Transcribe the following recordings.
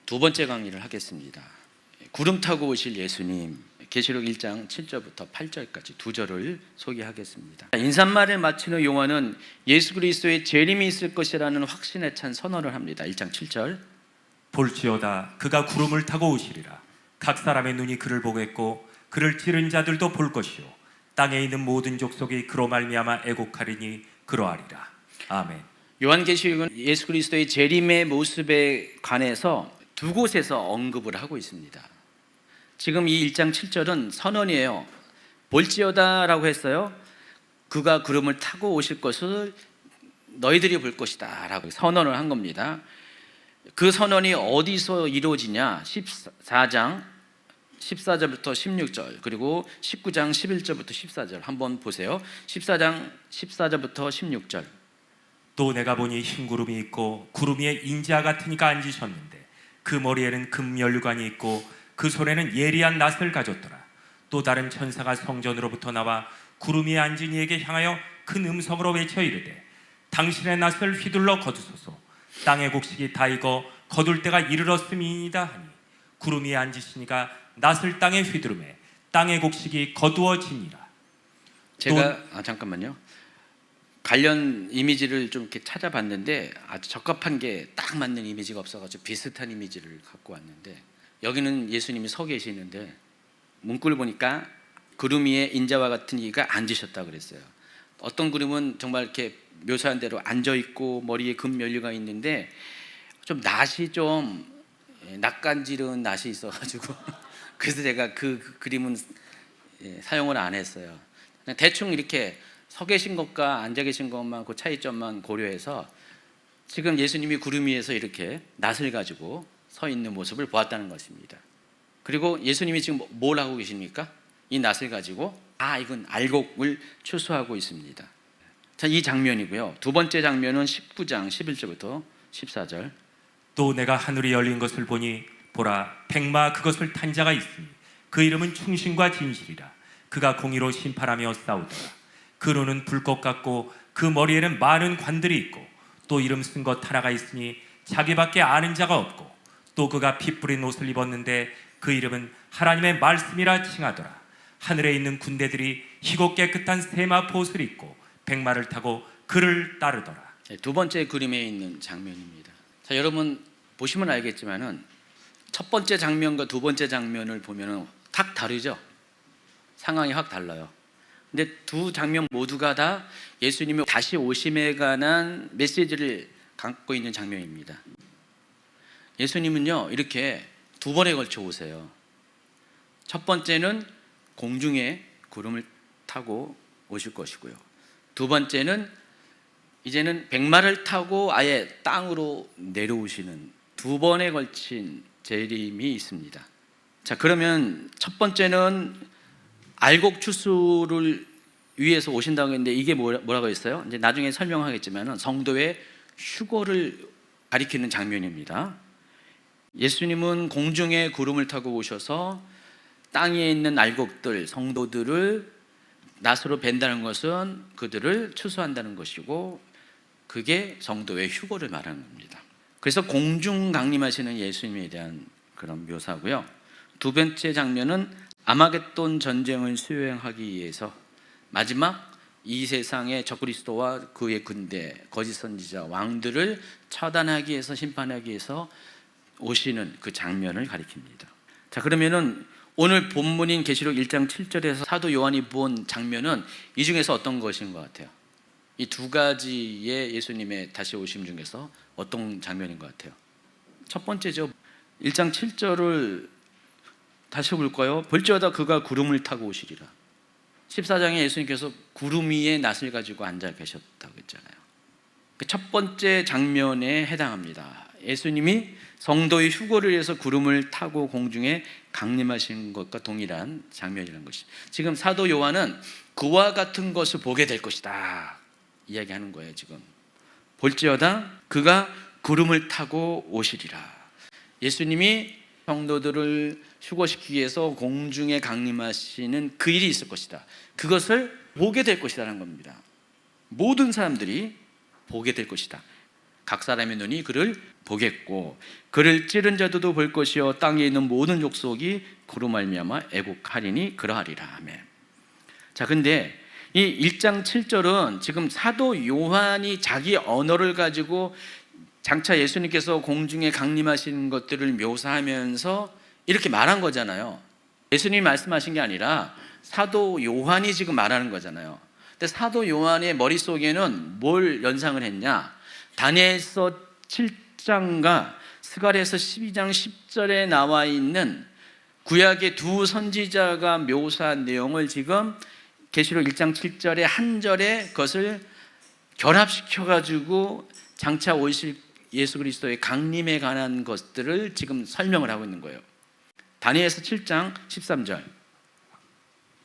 두 번째 강의를 하겠습니다. 구름 타고 오실 예수님, 계시록 1장 7절부터 8절까지 두 절을 소개하겠습니다. 인사말을 마친 후 요한은 예수 그리스도의 재림이 있을 것이라는 확신에 찬 선언을 합니다. 1장 7절. 볼지어다 그가 구름을 타고 오시리라. 각 사람의 눈이 그를 보겠고 그를 찌른 자들도 볼 것이요 땅에 있는 모든 족속이 그로 말미암아 애곡하리니 그러하리라. 아멘. 요한계시록은 예수 그리스도의 재림의 모습에 관해서 두 곳에서 언급을 하고 있습니다. 지금 이 1장 7절은 선언이에요. 볼지어다라고 했어요. 그가 구름을 타고 오실 것을 너희들이 볼 것이다 라고 선언을 한 겁니다. 그 선언이 어디서 이루어지냐? 14장 14절부터 16절 그리고 19장 11절부터 14절 한번 보세요. 14장 14절부터 16절. 또 내가 보니 흰 구름이 있고 구름 위에 인자 같은 이가 앉으셨는데 그 머리에는 금면류관이 있고 그 손에는 예리한 낫을 가졌더라. 또 다른 천사가 성전으로부터 나와 구름 위에 앉은 이에게 향하여 큰 음성으로 외쳐 이르되 당신의 낫을 휘둘러 거두소서. 땅의 곡식이 다 익어 거둘 때가 이르렀음이니이다 하니 구름 위에 앉으시니가 낫을 땅에 휘두르매 땅의 곡식이 거두어지니라. 제가 잠깐만요. 관련 이미지를 좀 이렇게 찾아봤는데 아주 적합한 게 딱 맞는 이미지가 없어가지고 비슷한 이미지를 갖고 왔는데, 여기는 예수님이 서 계시는데 문구를 보니까 구름 위에 인자와 같은 이가 앉으셨다 그랬어요. 어떤 구름은 정말 이렇게 묘사한 대로 앉아 있고 머리에 금면류가 있는데 좀 낫이 좀 낯간지러운 낫이 있어가지고 그래서 제가 그 그림은 사용을 안 했어요. 그냥 대충 이렇게 서 계신 것과 앉아 계신 것만 그 차이점만 고려해서 지금 예수님이 구름 위에서 이렇게 낫을 가지고 서 있는 모습을 보았다는 것입니다. 그리고 예수님이 지금 뭘 하고 계십니까? 이 낫을 가지고 이건 알곡을 추수하고 있습니다. 자, 이 장면이고요. 두 번째 장면은 19장 11절부터 14절. 또 내가 하늘이 열린 것을 보니 보라 백마 그것을 탄 자가 있으니 그 이름은 충신과 진실이라. 그가 공의로 심판하며 싸우더라. 그 눈은 불꽃 같고 그 머리에는 많은 관들이 있고 또 이름 쓴 것 하나가 있으니 자기밖에 아는 자가 없고 또 그가 피 뿌린 옷을 입었는데 그 이름은 하나님의 말씀이라 칭하더라. 하늘에 있는 군대들이 희고 깨끗한 세마포 옷을 입고 백마를 타고 그를 따르더라. 두 번째 그림에 있는 장면입니다. 자, 여러분 보시면 알겠지만은 첫 번째 장면과 두 번째 장면을 보면은 딱 다르죠. 상황이 확 달라요. 근데 두 장면 모두가 다 예수님이 다시 오심에 관한 메시지를 갖고 있는 장면입니다. 예수님은요 이렇게 두 번에 걸쳐 오세요. 첫 번째는 공중에 구름을 타고 오실 것이고요. 두 번째는 이제는 백마를 타고 아예 땅으로 내려오시는 두 번에 걸친 재림이 있습니다. 자, 그러면 첫 번째는 알곡 추수를 위해서 오신다고 했는데 이게 뭐라고 했어요? 이제 나중에 설명하겠지만 성도의 휴거를 가리키는 장면입니다. 예수님은 공중에 구름을 타고 오셔서 땅에 있는 알곡들, 성도들을 낫으로 벤다는 것은 그들을 추수한다는 것이고 그게 성도의 휴거를 말하는 겁니다. 그래서 공중 강림하시는 예수님에 대한 그런 묘사고요. 두 번째 장면은 아마겟돈 전쟁을 수행하기 위해서 마지막 이 세상의 적그리스도와 그의 군대, 거짓 선지자, 왕들을 처단하기 위해서 심판하기 위해서 오시는 그 장면을 가리킵니다. 자, 그러면은 오늘 본문인 계시록 1장 7절에서 사도 요한이 본 장면은 이 중에서 어떤 것인 것 같아요? 이 두 가지의 예수님의 다시 오심 중에서 어떤 장면인 것 같아요? 첫 번째죠. 1장 7절을 다시 볼까요? 볼지어다 그가 구름을 타고 오시리라. 14장에 예수님께서 구름 위에 낫을 가지고 앉아 계셨다고 했잖아요. 첫 번째 장면에 해당합니다. 예수님이 성도의 휴거를 위해서 구름을 타고 공중에 강림하신 것과 동일한 장면이라는 것이. 지금 사도 요한은 그와 같은 것을 보게 될 것이다 이야기하는 거예요. 지금 볼지어다 그가 구름을 타고 오시리라. 예수님이 성도들을 휴거시키기 위해서 공중에 강림하시는 그 일이 있을 것이다. 그것을 보게 될 것이라는 겁니다. 모든 사람들이 보게 될 것이다. 각 사람의 눈이 그를 보겠고 그를 찌른 자들도 볼 것이요 땅에 있는 모든 족속이 그로 말미암아 애곡하리니 그러하리라. 아멘. 자, 근데 이 1장 7절은 지금 사도 요한이 자기 언어를 가지고 장차 예수님께서 공중에 강림하시는 것들을 묘사하면서 이렇게 말한 거잖아요. 예수님이 말씀하신 게 아니라 사도 요한이 지금 말하는 거잖아요. 근데 사도 요한의 머릿속에는 뭘 연상을 했냐? 다니엘서 7장과 스가랴서 12장 10절에 나와 있는 구약의 두 선지자가 묘사한 내용을 지금 계시록 1장 7절의 한 절에 그것을 결합시켜 가지고 장차 오실 예수 그리스도의 강림에 관한 것들을 지금 설명을 하고 있는 거예요. 다니엘서 7장 13절.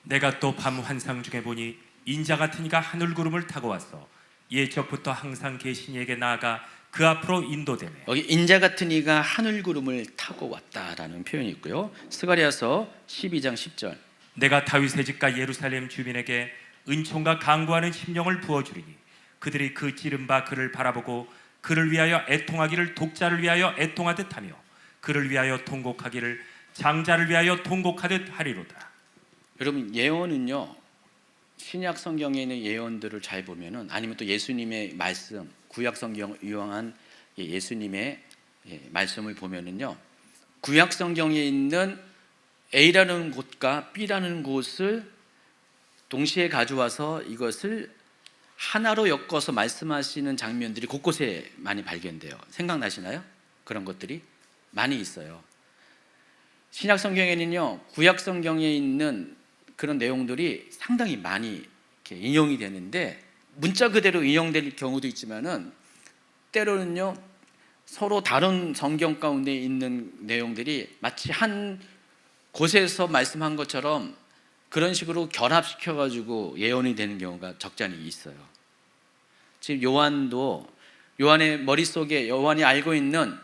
내가 또 밤 환상 중에 보니 인자 같은 이가 하늘 구름을 타고 왔어. 예적부터 항상 계신 이에게 나아가 그 앞으로 인도되네. 여기 인자 같은 이가 하늘 구름을 타고 왔다라는 표현이 있고요. 스가랴서 12장 10절. 내가 다윗의 집과 예루살렘 주민에게 은총과 강구하는 심령을 부어주리니 그들이 그 찌른 바 그를 바라보고 그를 위하여 애통하기를 독자를 위하여 애통하듯 하며 그를 위하여 통곡하기를 장자를 위하여 통곡하듯 하리로다. 여러분, 예언은요, 신약 성경에 있는 예언들을 잘 보면은, 아니면 또 예수님의 말씀, 구약 성경 유용한 예수님의 말씀을 보면은요, 구약 성경에 있는 A라는 곳과 B라는 곳을 동시에 가져와서 이것을 하나로 엮어서 말씀하시는 장면들이 곳곳에 많이 발견돼요. 생각나시나요? 그런 것들이 많이 있어요. 신약 성경에는요, 구약 성경에 있는 그런 내용들이 상당히 많이 이렇게 인용이 되는데 문자 그대로 인용될 경우도 있지만은 때로는요, 서로 다른 성경 가운데 있는 내용들이 마치 한 곳에서 말씀한 것처럼 그런 식으로 결합시켜 가지고 예언이 되는 경우가 적잖이 있어요. 지금 요한의 머릿속에 요한이 알고 있는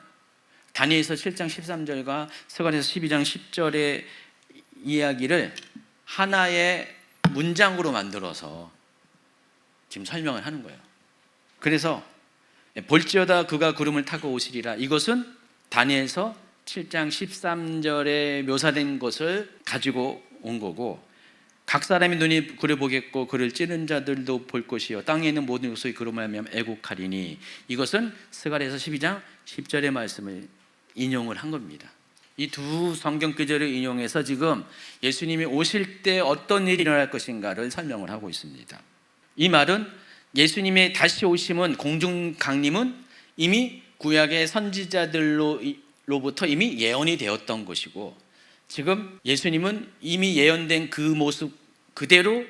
다니엘서 7장 13절과 스가랴서 12장 10절의 이야기를 하나의 문장으로 만들어서 지금 설명을 하는 거예요. 그래서 볼지어다 그가 구름을 타고 오시리라, 이것은 다니엘서 7장 13절에 묘사된 것을 가지고 온 거고, 각 사람의 눈이 그를 보겠고 그를 찌른 자들도 볼 것이요 땅에 있는 모든 족속이 그로 말미암아 애곡하리니, 이것은 스가랴서 12장 10절의 말씀을 인용을 한 겁니다. 이 두 성경 구절을 인용해서 지금 예수님이 오실 때 어떤 일이 일어날 것인가를 설명을 하고 있습니다. 이 말은 예수님의 다시 오심은, 공중 강림은 이미 구약의 선지자들로부터 이미 예언이 되었던 것이고, 지금 예수님은 이미 예언된 그 모습 그대로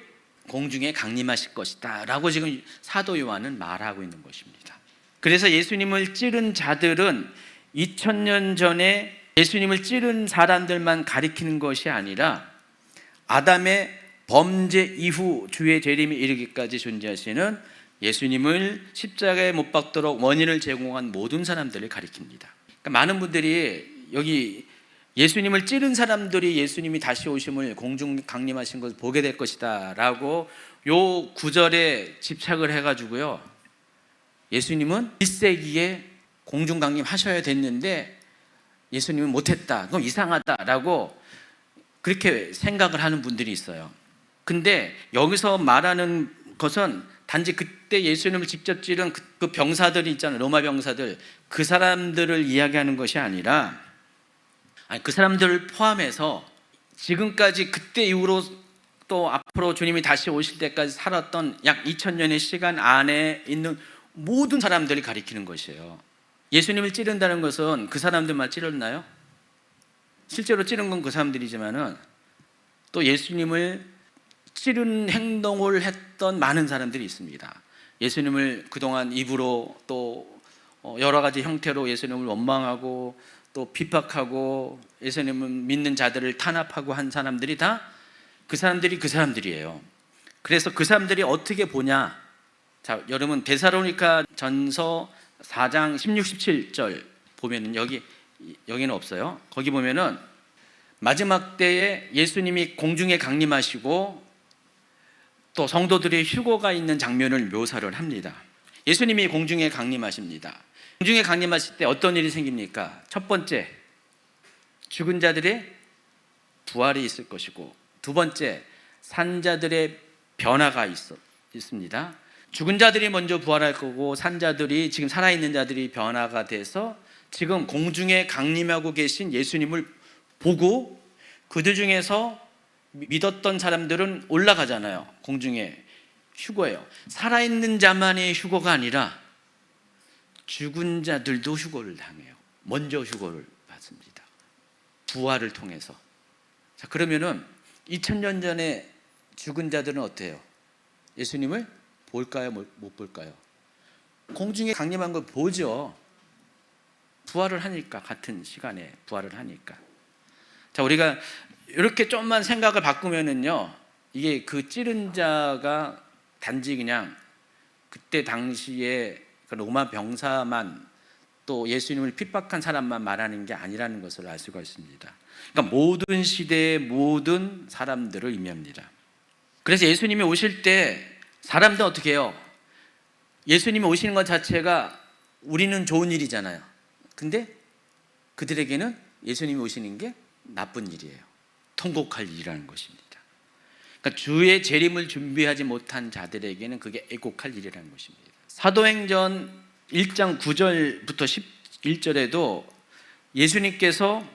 공중에 강림하실 것이다 라고 지금 사도 요한은 말하고 있는 것입니다. 그래서 예수님을 찌른 자들은 2000년 전에 예수님을 찌른 사람들만 가리키는 것이 아니라 아담의 범죄 이후 주의 재림에 이르기까지 존재하시는 예수님을 십자가에 못 박도록 원인을 제공한 모든 사람들을 가리킵니다. 그러니까 많은 분들이 여기 예수님을 찌른 사람들이 예수님이 다시 오심을, 공중 강림하신 것을 보게 될 것이다 라고 요 구절에 집착을 해가지고요, 예수님은 1세기에 공중 강림하셔야 됐는데 예수님은 못했다, 그럼 이상하다라고 그렇게 생각을 하는 분들이 있어요. 근데 여기서 말하는 것은 단지 그때 예수님을 직접 찌른 그 병사들이 있잖아요, 로마 병사들, 그 사람들을 이야기하는 것이 아니라, 그 사람들을 포함해서 지금까지 그때 이후로 또 앞으로 주님이 다시 오실 때까지 살았던 약 2000년의 시간 안에 있는 모든 사람들을 가리키는 것이에요. 예수님을 찌른다는 것은 그 사람들만 찌르나요? 실제로 찌른 건 그 사람들이지만은 또 예수님을 찌른 행동을 했던 많은 사람들이 있습니다. 예수님을 그동안 입으로 또 여러 가지 형태로 예수님을 원망하고 또 비박하고 예수님을 믿는 자들을 탄압하고 한 사람들이 다 그 사람들이에요. 그래서 그 사람들이 어떻게 보냐? 자, 여러분 데살로니가 전서 4장 16, 17절 보면은 여기는 없어요. 거기 보면은 마지막 때에 예수님이 공중에 강림하시고 또 성도들의 휴거가 있는 장면을 묘사를 합니다. 예수님이 공중에 강림하십니다. 공중에 강림하실 때 어떤 일이 생깁니까? 첫 번째, 죽은 자들의 부활이 있을 것이고, 두 번째, 산자들의 변화가 있습니다. 죽은 자들이 먼저 부활할 거고, 산자들이, 지금 살아있는 자들이 변화가 돼서 지금 공중에 강림하고 계신 예수님을 보고 그들 중에서 믿었던 사람들은 올라가잖아요. 공중에 휴거예요. 살아있는 자만의 휴거가 아니라 죽은 자들도 휴거를 당해요. 먼저 휴거를 받습니다. 부활을 통해서. 자, 그러면은 2000년 전에 죽은 자들은 어때요? 예수님을 볼까요? 못 볼까요? 공중에 강림한 걸 보죠. 부활을 하니까, 같은 시간에 부활을 하니까. 자, 우리가 이렇게 좀만 생각을 바꾸면은요, 이게 그 찌른 자가 단지 그냥 그때 당시에 그 로마 병사만, 또 예수님을 핍박한 사람만 말하는 게 아니라는 것을 알 수가 있습니다. 그러니까 모든 시대의 모든 사람들을 의미합니다. 그래서 예수님이 오실 때 사람들 어떻게 해요? 예수님이 오시는 것 자체가 우리는 좋은 일이잖아요. 근데 그들에게는 예수님이 오시는 게 나쁜 일이에요. 통곡할 일이라는 것입니다. 그러니까 주의 재림을 준비하지 못한 자들에게는 그게 애곡할 일이라는 것입니다. 사도행전 1장 9절부터 11절에도 예수님께서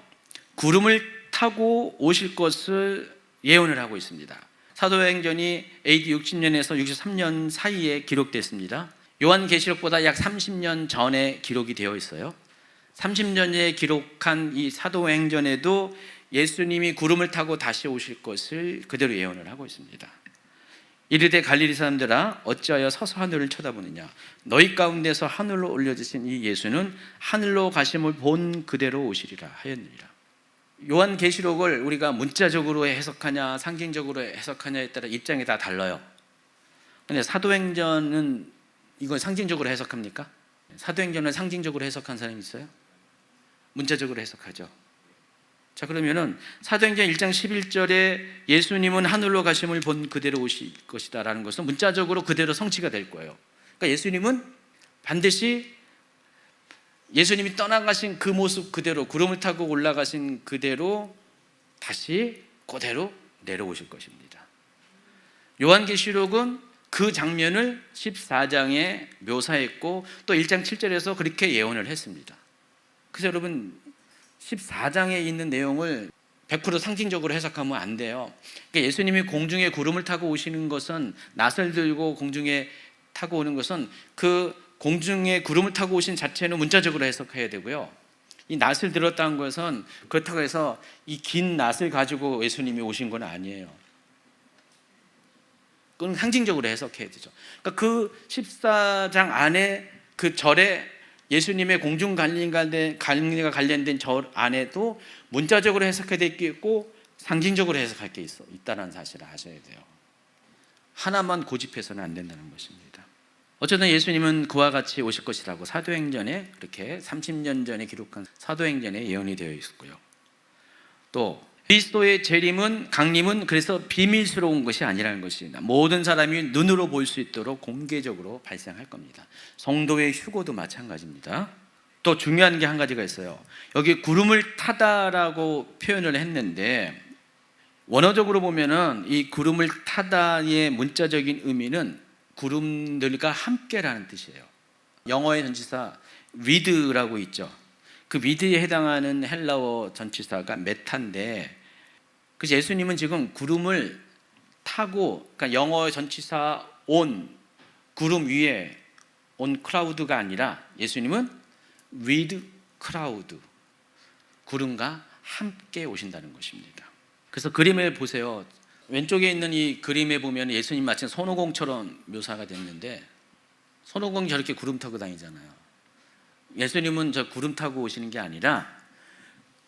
구름을 타고 오실 것을 예언을 하고 있습니다. 사도행전이 AD 60년에서 63년 사이에 기록됐습니다. 요한계시록보다 약 30년 전에 기록이 되어 있어요. 30년 전에 기록한 이 사도행전에도 예수님이 구름을 타고 다시 오실 것을 그대로 예언을 하고 있습니다. 이르되 갈릴리 사람들아 어찌하여 서서 하늘을 쳐다보느냐, 너희 가운데서 하늘로 올려지신 이 예수는 하늘로 가심을 본 그대로 오시리라 하였느니라. 요한계시록을 우리가 문자적으로 해석하냐 상징적으로 해석하냐에 따라 입장이 다 달라요. 근데 사도행전은 이걸 상징적으로 해석합니까? 사도행전을 상징적으로 해석한 사람이 있어요? 문자적으로 해석하죠. 자, 그러면은 사도행전 1장 11절에 예수님은 하늘로 가심을 본 그대로 오실 것이다 라는 것은 문자적으로 그대로 성취가 될 거예요. 그러니까 예수님은 반드시 예수님이 떠나가신 그 모습 그대로, 구름을 타고 올라가신 그대로 다시 그대로 내려오실 것입니다. 요한계시록은 그 장면을 14장에 묘사했고 또 1장 7절에서 그렇게 예언을 했습니다. 그래서 여러분 14장에 있는 내용을 100% 상징적으로 해석하면 안 돼요. 그러니까 예수님이 공중에 구름을 타고 오시는 것은, 낫을 들고 공중에 타고 오는 것은 그 공중에 구름을 타고 오신 자체는 문자적으로 해석해야 되고요. 이 낫을 들었다는 것은 그렇다고 해서 이 긴 낫을 가지고 예수님이 오신 건 아니에요. 그건 상징적으로 해석해야 되죠. 그러니까 그 14장 안에 그 절에 예수님의 공중 관리가 관련된 절 안에도 문자적으로 해석할 게 있고 상징적으로 해석할 게 있다는 사실을 아셔야 돼요. 하나만 고집해서는 안 된다는 것입니다. 어쨌든 예수님은 그와 같이 오실 것이라고 사도행전에, 그렇게 30년 전에 기록한 사도행전에 예언이 되어 있었고요. 또 그리스도의 재림은, 강림은 그래서 비밀스러운 것이 아니라는 것입니다. 모든 사람이 눈으로 볼 수 있도록 공개적으로 발생할 겁니다. 성도의 휴거도 마찬가지입니다. 또 중요한 게 한 가지가 있어요. 여기 구름을 타다라고 표현을 했는데 원어적으로 보면은 이 구름을 타다의 문자적인 의미는 구름들과 함께라는 뜻이에요. 영어의 전치사 with라고 있죠. 그 with에 해당하는 헬라어 전치사가 메타인데, 그래서 예수님은 지금 구름을 타고, 그러니까 영어의 전치사 on, 구름 위에 on cloud가 아니라 예수님은 with cloud, 구름과 함께 오신다는 것입니다. 그래서 그림을 보세요. 왼쪽에 있는 이 그림에 보면 예수님 마치 손오공처럼 묘사가 됐는데, 손오공이 저렇게 구름 타고 다니잖아요. 예수님은 저 구름 타고 오시는 게 아니라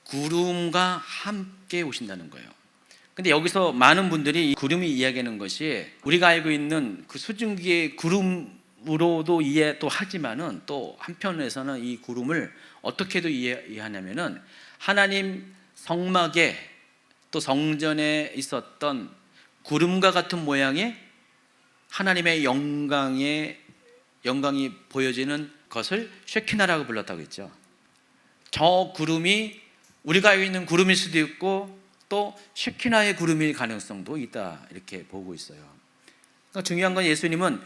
구름과 함께 오신다는 거예요. 근데 여기서 많은 분들이 이 구름이 이야기하는 것이 우리가 알고 있는 그 수증기의 구름으로도 이해 또 하지만은 또 한편에서는 이 구름을 어떻게도 이해하냐면은 하나님 성막에 또 성전에 있었던 구름과 같은 모양의 하나님의 영광이 보여지는 것을 쉐키나라고 불렀다고 했죠. 저 구름이 우리가 알고 있는 구름일 수도 있고 또 쉐키나의 구름일 가능성도 있다, 이렇게 보고 있어요. 그러니까 중요한 건 예수님은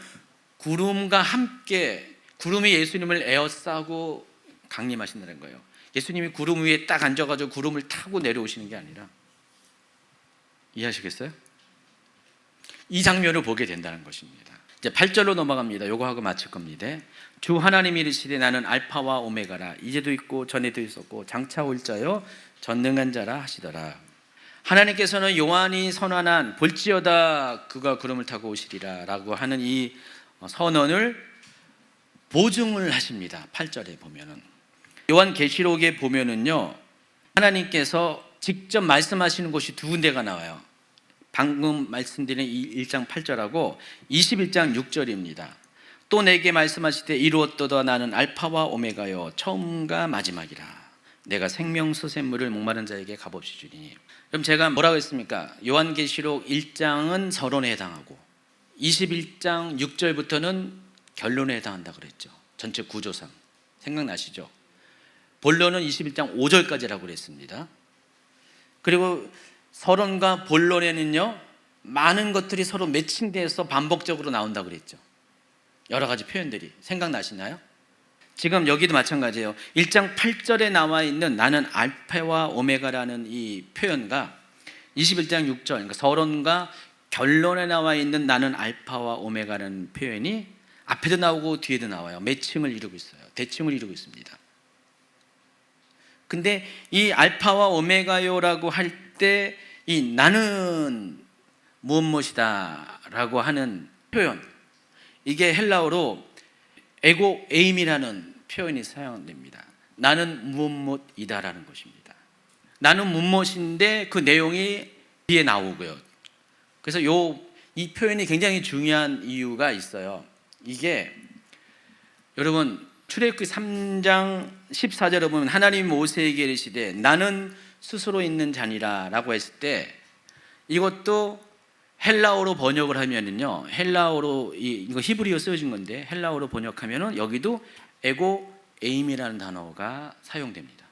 구름과 함께, 구름이 예수님을 에워싸고 강림하신다는 거예요. 예수님이 구름 위에 딱 앉아가지고 구름을 타고 내려오시는 게 아니라, 이해하시겠어요? 이 장면을 보게 된다는 것입니다. 이제 8절로 넘어갑니다. 요거 하고 마칠 겁니다. 주 하나님이 이르시되 나는 알파와 오메가라. 이제도 있고 전에도 있었고 장차 올 자요 전능한 자라 하시더라. 하나님께서는 요한이 선언한 볼지어다 그가 구름을 타고 오시리라 라고 하는 이 선언을 보증을 하십니다. 8절에 보면은, 요한계시록에 보면은요, 하나님께서 직접 말씀하시는 곳이 두 군데가 나와요. 방금 말씀드린 1장 8절하고 21장 6절입니다. 또 내게 말씀하시되 이루었도다 나는 알파와 오메가요 처음과 마지막이라. 내가 생명수샘물을 목마른 자에게 값없이 주리니. 그럼 제가 뭐라고 했습니까? 요한계시록 1장은 서론에 해당하고 21장 6절부터는 결론에 해당한다고 그랬죠. 전체 구조상 생각나시죠? 본론은 21장 5절까지라고 그랬습니다. 그리고 서론과 본론에는요, 많은 것들이 서로 매칭돼서 반복적으로 나온다고 그랬죠. 여러 가지 표현들이 생각나시나요? 지금 여기도 마찬가지예요. 1장 8절에 나와 있는 나는 알파와 오메가라는 이 표현과 21장 6절, 그러니까 서론과 결론에 나와 있는 나는 알파와 오메가라는 표현이 앞에도 나오고 뒤에도 나와요. 매칭을 이루고 있어요. 대칭을 이루고 있습니다. 근데 이 알파와 오메가요라고 할 때 이 나는 무엇이다 라고 하는 표현, 이게 헬라어로 에고 에임이라는 표현이 사용됩니다. 나는 무엇이다라는 것입니다. 나는 무엇인데 그 내용이 뒤에 나오고요. 그래서 이 표현이 굉장히 중요한 이유가 있어요. 이게 여러분 출애굽기 3장 14절에 보면 하나님 모세에게 이르시되 나는 스스로 있는 자니라 라고 했을 때, 이것도 헬라어로 번역을 하면은요, 헬라어로 이거 히브리어 쓰여진 건데 헬라어로 번역하면은 여기도 에고 에임이라는 단어가 사용됩니다.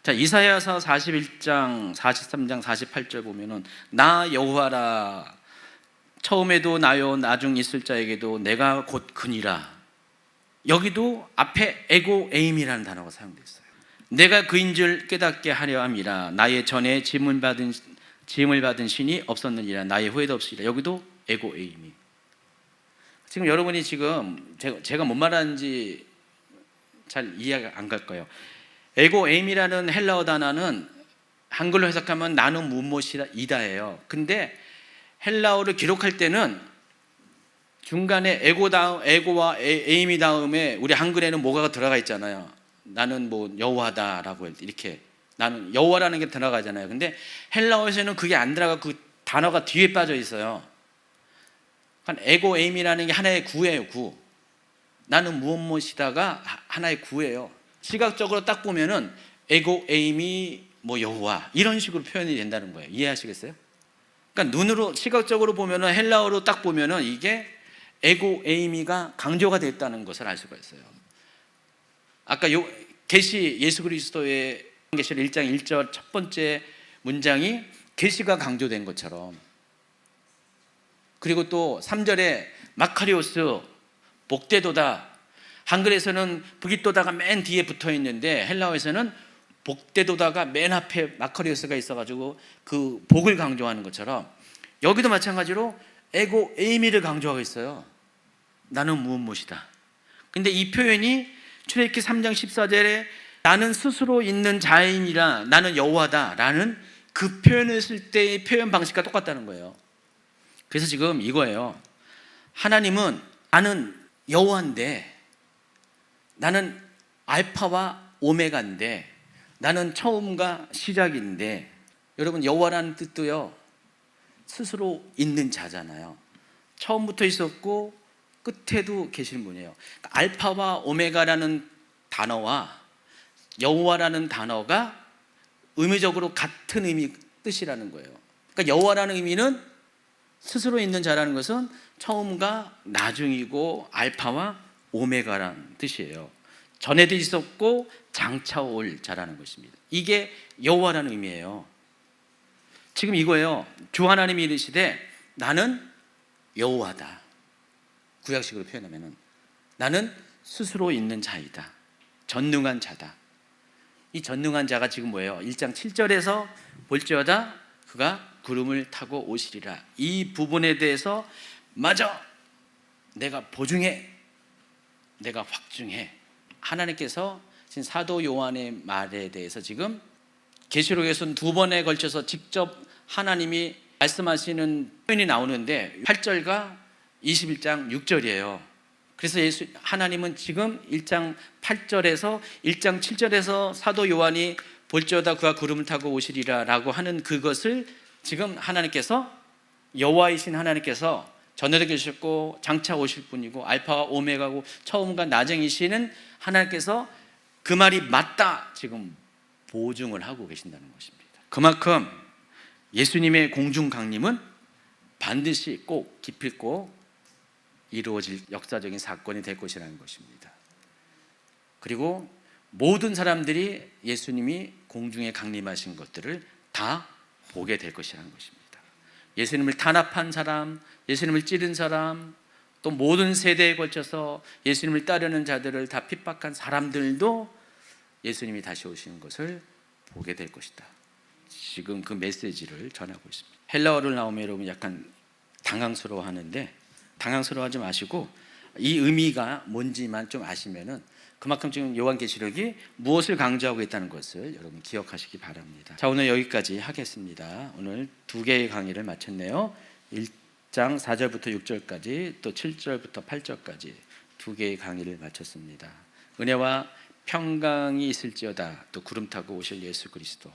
자, 이사야서 41장 43장 48절 보면은 나 여호와라 처음에도 나요 나중 있을 자에게도 내가 곧 그니라. 여기도 앞에 에고 에임이라는 단어가 사용되어 있어요. 내가 그인 줄 깨닫게 하려 함이라. 나의 전에 짐을 받은 신이 없었느니라. 나의 후에도 없으리라. 여기도 에고 에임이. 지금 여러분이 지금 제가 뭔 말하는지 잘 이해가 안 갈 거예요. 에고 에임이라는 헬라어 단어는 한글로 해석하면 나는 무엇이다예요. 근데 헬라어를 기록할 때는 중간에 에고와 에임이 다음에 우리 한글에는 뭐가 들어가 있잖아요. 나는 뭐 여호와다라고 이렇게 나는 여호와라는 게 들어가잖아요. 근데 헬라어에서는 그게 안 들어가, 그 단어가 뒤에 빠져 있어요. 그러니까 에고 에임이라는 게 하나의 구예요. 구. 나는 무엇이다가 하나의 구예요. 시각적으로 딱 보면은 에고 에임이 뭐 여호와 이런 식으로 표현이 된다는 거예요. 이해하시겠어요? 그러니까 눈으로 시각적으로 보면은 헬라어로 딱 보면은 이게 에고 에이미가 강조가 됐다는 것을 알 수가 있어요. 아까 계시 예수 그리스도의 계시록 1장 1절 첫 번째 문장이 계시가 강조된 것처럼, 그리고 또 3절에 마카리오스 복되도다, 한글에서는 브기또다가 맨 뒤에 붙어 있는데 헬라어에서는 복되도다가 맨 앞에 마카리오스가 있어가지고 그 복을 강조하는 것처럼 여기도 마찬가지로 에고 에이미를 강조하고 있어요. 나는 무엇이다. 근데 이 표현이 출애굽기 3장 14절에 나는 스스로 있는 자인이라 나는 여호와다 라는 그 표현을 쓸 때의 표현 방식과 똑같다는 거예요. 그래서 지금 이거예요. 하나님은 나는 여호와인데, 나는 알파와 오메가인데, 나는 처음과 시작인데, 여러분 여호와라는 뜻도요 스스로 있는 자잖아요. 처음부터 있었고 끝에도 계신 분이에요. 알파와 오메가라는 단어와 여호와라는 단어가 의미적으로 같은 뜻이라는 거예요. 그러니까 여호와라는 의미는 스스로 있는 자라는 것은 처음과 나중이고 알파와 오메가라는 뜻이에요. 전에도 있었고 장차 올 자라는 것입니다. 이게 여호와라는 의미예요. 지금 이거예요. 주 하나님이 이르시되 나는 여호와다. 구약식으로 표현하면은 나는 스스로 있는 자이다. 전능한 자다. 이 전능한 자가 지금 뭐예요? 1장 7절에서 볼지어다 그가 구름을 타고 오시리라. 이 부분에 대해서 맞아, 내가 보증해, 내가 확증해. 하나님께서 지금 사도 요한의 말에 대해서 지금 계시록에서는 2번에 걸쳐서 직접 하나님이 말씀하시는 표현이 나오는데 8절과 21장 6절이에요. 그래서 하나님은 지금 1장 8절에서 1장 7절에서 사도 요한이 볼지어다 그가 구름을 타고 오시리라 라고 하는 그것을 지금 하나님께서, 여호와이신 하나님께서 전에도 계셨고 장차 오실 분이고 알파와 오메가고 처음과 나중이시는 하나님께서 그 말이 맞다 지금 보증을 하고 계신다는 것입니다. 그만큼 예수님의 공중 강림은 반드시 꼭 기필코 이루어질 역사적인 사건이 될 것이라는 것입니다. 그리고 모든 사람들이 예수님이 공중에 강림하신 것들을 다 보게 될 것이라는 것입니다. 예수님을 탄압한 사람, 예수님을 찌른 사람, 또 모든 세대에 걸쳐서 예수님을 따르는 자들을 다 핍박한 사람들도 예수님이 다시 오시는 것을 보게 될 것이다. 지금 그 메시지를 전하고 있습니다. 헬라어를 나오면 여러분 약간 당황스러워하는데 당황스러워하지 마시고 이 의미가 뭔지만 좀 아시면은 그만큼 지금 요한계시록이 무엇을 강조하고 있다는 것을 여러분 기억하시기 바랍니다. 자, 오늘 여기까지 하겠습니다. 오늘 2개의 강의를 마쳤네요. 1장 4절부터 6절까지 또 7절부터 8절까지 2개의 강의를 마쳤습니다. 은혜와 평강이 있을지어다. 또 구름 타고 오실 예수 그리스도